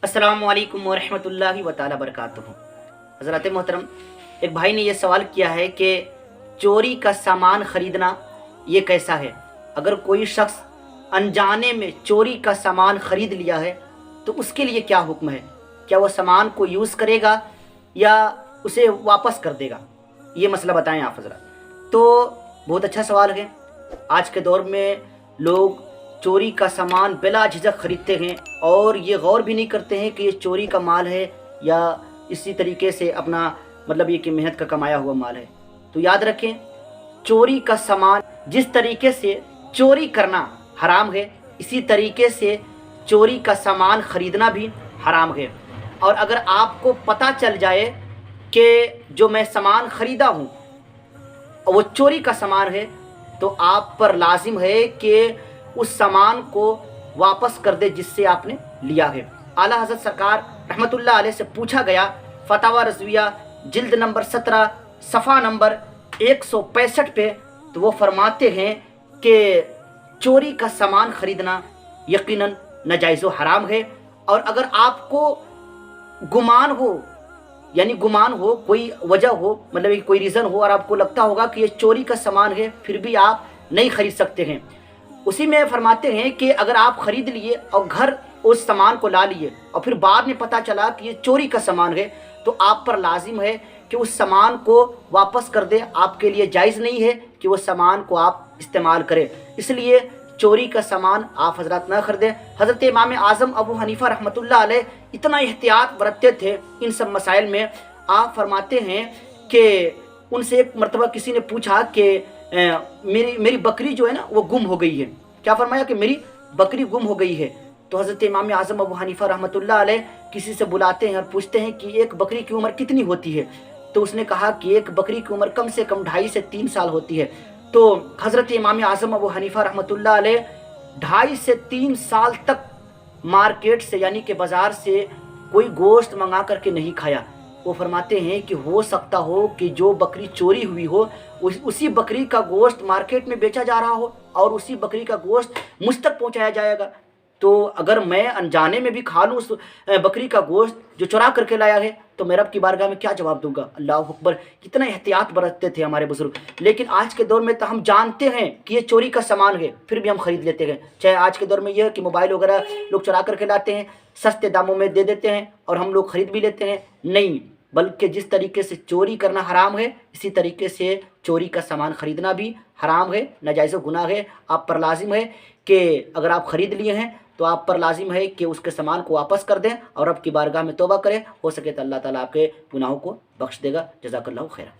अस्सलामु अलैकुम वरहमतुल्लाहि व तआला बरकातुहू। हज़रत मोहतरम, एक भाई ने यह सवाल किया है कि चोरी का सामान ख़रीदना ये कैसा है। अगर कोई शख्स अनजाने में चोरी का सामान ख़रीद लिया है तो उसके लिए क्या हुक्म है। क्या वह सामान को यूज़ करेगा या उसे वापस कर देगा, ये मसला बताएं आप हज़रत। तो बहुत अच्छा सवाल है। आज के दौर में लोग चोरी का सामान बिला झिझक खरीदते हैं और ये गौर भी नहीं करते हैं कि ये चोरी का माल है या इसी तरीके से अपना मतलब ये कि मेहनत का कमाया हुआ माल है। तो याद रखें, चोरी का सामान जिस तरीके से चोरी करना हराम है, इसी तरीके से चोरी का सामान ख़रीदना भी हराम है। और अगर आपको पता चल जाए कि जो मैं सामान ख़रीदा हूँ वो चोरी का सामान है तो आप पर लाजिम है कि उस सामान को वापस कर दे जिससे आपने लिया है। आला हज़रत सरकार रहमतुल्लाह अलैह से पूछा गया, फतावा रज़विया जिल्द नंबर 17 सफ़ा नंबर 165 पे, तो वो फरमाते हैं कि चोरी का सामान ख़रीदना यकीनन नाजायज़ व हराम है। और अगर आपको गुमान हो, यानी गुमान हो, कोई वजह हो, मतलब कोई रीज़न हो और आपको लगता होगा कि ये चोरी का सामान है, फिर भी आप नहीं ख़रीद सकते हैं। उसी में फरमाते हैं कि अगर आप ख़रीद लिए और घर उस सामान को ला लिए और फिर बाद में पता चला कि ये चोरी का सामान है तो आप पर लाजिम है कि उस सामान को वापस कर दे। आपके लिए जायज़ नहीं है कि वो सामान को आप इस्तेमाल करें। इसलिए चोरी का सामान आप हज़रत न ख़रीदें। हज़रत इमाम आज़म अबू हनीफ़ा रहमतुल्लाह अलैह इतना एहतियात बरतते थे इन सब मसाइल में। आप फरमाते हैं कि उनसे एक मरतबा किसी ने पूछा कि मेरी बकरी जो है ना वो गुम हो गई है। क्या फरमाया कि मेरी बकरी गुम हो गई है। तो हज़रत इमाम आज़म अबू हनीफ़ा रहमतुल्लाह अलैह किसी से बुलाते हैं और पूछते हैं कि एक बकरी की उम्र कितनी होती है। तो उसने कहा कि एक बकरी की उम्र कम से कम 2.5 से 3 साल होती है। तो हज़रत इमाम आज़म अबू हनीफ़ा रहमतुल्लाह अलैह 2.5 से 3 साल तक मार्केट से यानी कि बाज़ार से कोई गोश्त मंगा करके नहीं खाया। वो फरमाते हैं कि हो सकता हो कि जो बकरी चोरी हुई हो उसी बकरी का गोश्त मार्केट में बेचा जा रहा हो और उसी बकरी का गोश्त मुझ तक पहुंचाया जाएगा। तो अगर मैं अनजाने में भी खा लूँ उस बकरी का गोश्त जो चुरा करके लाया है तो मैं रब की बारगाह में क्या जवाब दूंगा। अल्लाह अकबर, कितना एहतियात बरतते थे हमारे बुजुर्ग। लेकिन आज के दौर में तो हम जानते हैं कि ये चोरी का सामान है फिर भी हम ख़रीद लेते हैं। चाहे आज के दौर में यह कि मोबाइल वगैरह लोग चुरा करके लाते हैं, सस्ते दामों में दे देते हैं और हम लोग ख़रीद भी लेते हैं। नहीं, बल्कि जिस तरीके से चोरी करना हराम है इसी तरीके से चोरी का सामान ख़रीदना भी हराम है, नाजायज़ गुनाह है। आप पर लाजिम है कि अगर आप ख़रीद लिए हैं तो आप पर लाजिम है कि उसके सामान को वापस कर दें और रब की बारगाह में तौबा करें। हो सके तो अल्लाह ताला आपके गुनाहों को बख्श देगा। जज़ाकल्लाहु खैर।